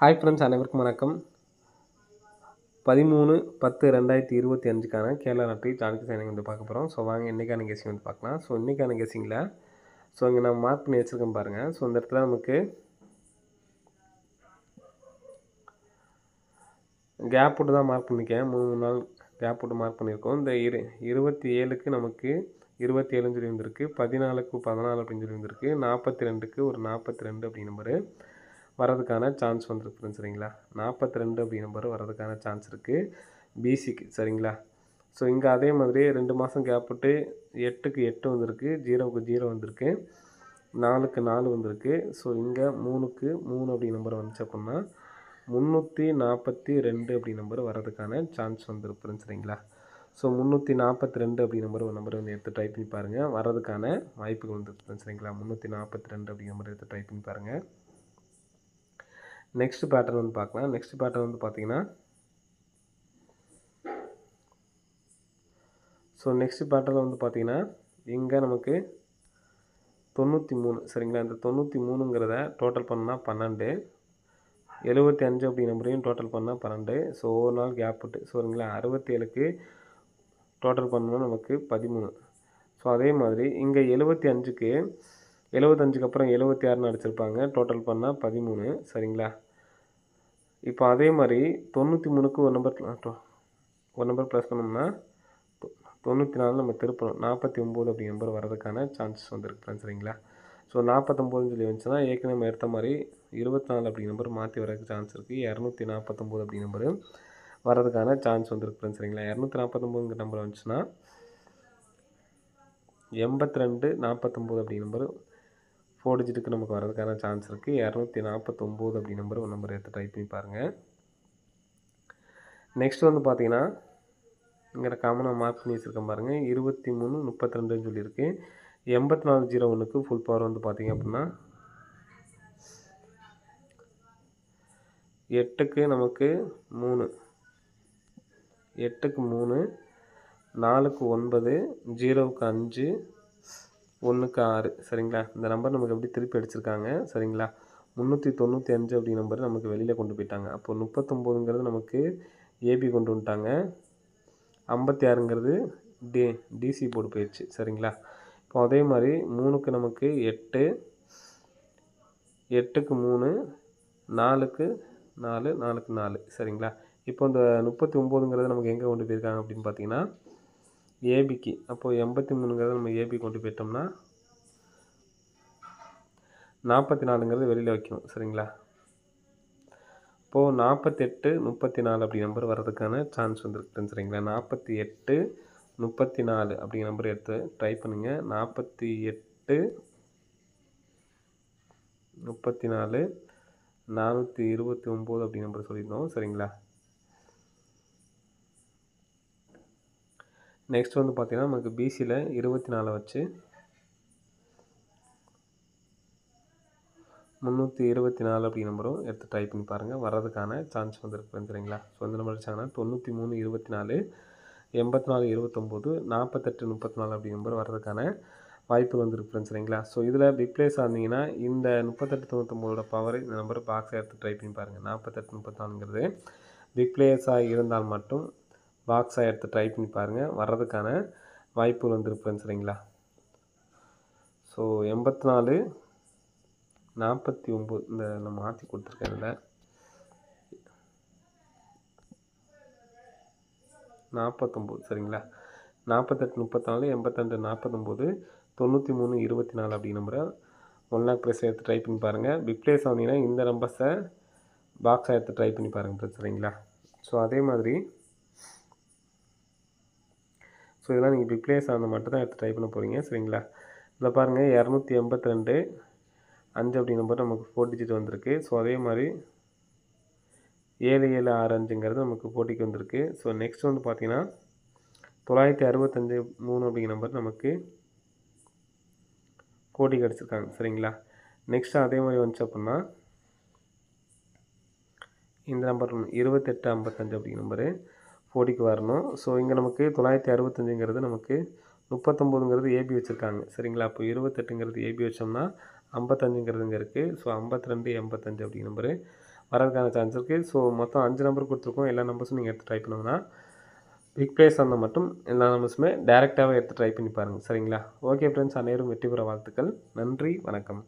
Hi friends, அனைவருக்கும் வணக்கம். 13/10/2025க்கான Kerala lottery chance signing வந்து பார்க்க போகிறோம். ஸோ வாங்க இன்றைக்கான கெஸ்ஸிங் வந்து பார்க்கலாம். ஸோ இன்றைக்கான கெஸ்ஸிங்கில் இங்கே நான் மார்க் பண்ணி வச்சுருக்கேன் பாருங்கள். ஸோ இந்த இடத்துல நமக்கு கேப் விட்டு தான் மார்க் பண்ணியிருக்கேன். 3 நாள் கேப் விட்டு மார்க் பண்ணியிருக்கோம். இந்த 27க்கு நமக்கு 27 சொல்லி வந்திருக்கு, 14க்கு 14 அப்படின்னு சொல்லி வந்திருக்கு, 42க்கு ஒரு 42 அப்படி நம்பரு வரதுக்கான சான்ஸ் வந்துருக்கு ஃப்ரெண்ட்ஸ். சரிங்களா, 42 அப்படி நம்பர் வரதுக்கான சான்ஸ் இருக்குது பிசிக்கு. சரிங்களா, ஸோ இங்கே அதே மாதிரி 2 மாதம் கேப் விட்டு 8க்கு 8 வந்திருக்கு, 0க்கு 0 வந்திருக்கு, 4க்கு 4 வந்திருக்கு. ஸோ இங்கே 3க்கு 3 அப்படி நம்பர் வந்துச்சு அப்படின்னா 342 அப்படி நம்பர் வரதுக்கான சான்ஸ் வந்துருக்கு ஃப்ரெண்ட்ஸ். சரிங்களா, ஸோ 342 அப்படி நம்பர் வந்து எடுத்து ட்ரை பண்ணி பாருங்கள், வரதுக்கான வாய்ப்புகள் வந்துருக்கு ஃப்ரெண்ட்ஸ். சரிங்களா, 342 அப்படி நம்பர் எடுத்து ட்ரை பண்ணி பாருங்கள். நெக்ஸ்ட் பேட்டர்ன் வந்து பார்க்கலாம். நெக்ஸ்ட் பேட்டர்ன் வந்து பார்த்தீங்கன்னா, ஸோ நெக்ஸ்ட் பேட்டர்னில் வந்து பார்த்தீங்கன்னா இங்கே நமக்கு 93. சரிங்களா, இந்த 93ங்கிறத டோட்டல் பண்ணால் 12, 75 அப்படி நம்பரையும் டோட்டல் பண்ணால் 12. ஸோ ஒவ்வொரு நாள் கேப் விட்டு சரிங்களா, 67க்கு டோட்டல் பண்ணால் நமக்கு 13. ஸோ அதே மாதிரி இங்கே 75க்கு அப்புறம் 76ன்னு அடிச்சிருப்பாங்க, டோட்டல் பண்ணால் 13. சரிங்களா, இப்போ அதே மாதிரி 93க்கு ஒரு நம்பர் ப்ளஸ் பண்ணோம்னா 94 நம்ம திருப்பணும், 49 அப்படி நம்பர் வரதுக்கான சான்சஸ் வந்துருக்கு ஃப்ரெண்ட்ஸ். சரிங்களா, ஸோ 49 சொல்லி வந்துச்சுன்னா ஏற்கனவே நம்ம எடுத்த மாதிரி 24 அப்படி நம்பர் மாற்றி வரதுக்கு சான்ஸ் இருக்குது. 249 அப்படி நம்பர் வரதுக்கான சான்ஸ் வந்துருக்கு ஃப்ரெண்ட்ஸ். சரிங்களா, 249 நம்பர் வந்துச்சுன்னா 82 49 அப்படி நம்பர் 4 டிஜிட்டுக்கு நமக்கு வரதுக்கான சான்ஸ் இருக்குது. 249 அப்படி நம்பர் எடுத்து ட்ரை பண்ணி பாருங்கள். நெக்ஸ்ட் வந்து பார்த்தீங்கன்னா இங்கே காமனாக மார்க் பண்ணி வச்சுருக்கேன் பாருங்கள், 23 32ன்னு சொல்லியிருக்கு. 8401க்கு ஃபுல் பவர் வந்து பார்த்தீங்க அப்படின்னா 8க்கு நமக்கு 3, 8க்கு 3, 4க்கு 9, 0க்கு 5, 1க்கு 6. சரிங்களா, இந்த நம்பர் நமக்கு எப்படி திருப்பி அடிச்சிருக்காங்க. சரிங்களா, 395 அப்படி நம்பர் நமக்கு வெளியில் கொண்டு போயிட்டாங்க. அப்போ 39ங்கிறது நமக்கு ஏபி கொண்டு வந்துட்டாங்க, 56ங்கிறது டிசி போர்டு போயிடுச்சு. சரிங்களா, இப்போ அதே மாதிரி 3க்கு நமக்கு 8, 8க்கு 3, 4க்கு 4, 4க்கு 4. சரிங்களா, இப்போ இந்த 39ங்கிறது நமக்கு எங்கே கொண்டு போயிருக்காங்க அப்படின்னு பார்த்தீங்கன்னா ஏபிக்கு. அப்போது 83ங்கிறத நம்ம ஏபி கொண்டு போயிட்டோம்னா 44ங்கிறது வெளியில் வைக்கணும். சரிங்களா, இப்போது 48 34 அப்படி நம்பர் வரதுக்கான சான்ஸ் வந்துருக்கு. சரிங்களா, 48 34 அப்படிங்கிற நம்பர் எடுத்து ட்ரை பண்ணுங்கள். 48 34 429 அப்படி நம்பர் சொல்லியிருந்தோம். சரிங்களா, நெக்ஸ்ட் வந்து பார்த்தீங்கன்னா நமக்கு பிசியில் 24 வச்சு 324 அப்படி நம்பரும் எடுத்து ட்ரை பண்ணி பாருங்கள், வர்றதுக்கான சான்ஸ் வந்துருக்கு. சரிங்களா, ஸோ இந்த நம்பர் வச்சாங்கன்னா 93 24 84 29 48 34 அப்படி நம்பர் வர்றதுக்கான வாய்ப்பு வந்துருக்கு ஃப்ரெண்ட்ஸ். சரிங்களா, ஸோ இதில் பிக் பிளேஸ் ஆனீங்கன்னா இந்த 38 99 பவர் இந்த நம்பர் பாக்ஸை எடுத்து ட்ரை பண்ணி பாருங்கள். 48 34ங்கிறது பிக் பிளேஸாக இருந்தால் மட்டும் பாக்ஸாக எடுத்து ட்ரை பண்ணி பாருங்கள், வர்றதுக்கான வாய்ப்புகள் வந்துருக்கு ஃப்ரெண்ட்ஸ். சரிங்களா, ஸோ 84 49 இந்த நான் மாற்றி கொடுத்துருக்கேன். இதில் 49. சரிங்களா, 48 34 82 49 93 24 அப்படி நம்பரை 1 லாக் ப்ளஸ் எடுத்து ட்ரை பண்ணி பாருங்கள். பிக் பிளேஸ் வந்தீங்கன்னா இந்த நம்பர்ஸை பாக்ஸாக எடுத்து ட்ரை பண்ணி பாருங்கள். சரிங்களா, ஸோ அதே மாதிரி ஸோ இதெல்லாம் நீங்கள் பிக் பிளேஸ் ஆன மட்டும் தான் எடுத்து ட்ரை பண்ண போகிறீங்க. சரிங்களா, இதில் பாருங்கள் 282 5 அப்படி நம்பர் நமக்கு 4 டிஜிட் வந்திருக்கு. ஸோ அதே மாதிரி 7765ங்கிறது நமக்கு போட்டிக்கு வந்திருக்கு. ஸோ நெக்ஸ்ட் வந்து பார்த்தீங்கன்னா 965 3 அப்படிங்கிற நம்பர் நமக்கு போட்டிக்கு அடிச்சிருக்காங்க. சரிங்களா, நெக்ஸ்ட் அதே மாதிரி வந்துச்சு அப்படின்னா இந்த நம்பர் 28 55 அப்படிங்கிற நம்பரு போட்டிக்கு வரணும். ஸோ இங்கே நமக்கு 965ங்கிறது நமக்கு 39ங்கிறது ஏபி வச்சுருக்காங்க. சரிங்களா, அப்போ 28ங்கிறது ஏபி வச்சோம்னா 55ங்கிறது இங்கே இருக்குது. ஸோ 52 85 அப்படிங்கிற நம்பரு வரதுக்கான சான்ஸ் இருக்குது. ஸோ மொத்தம் 5 நம்பர் கொடுத்துருக்கோம். எல்லா நம்பர்ஸும் நீங்கள் எடுத்து ட்ரை பண்ணணும்னா பிக் ப்ரைஸ் அந்த மட்டும் எல்லா நம்பர்ஸுமே டேரெக்டாகவே எடுத்து ட்ரை பண்ணி பாருங்கள். சரிங்களா? ஓகே ஃப்ரெண்ட்ஸ், அனைவரும் வெற்றி பெற வாழ்த்துக்கள். நன்றி, வணக்கம்.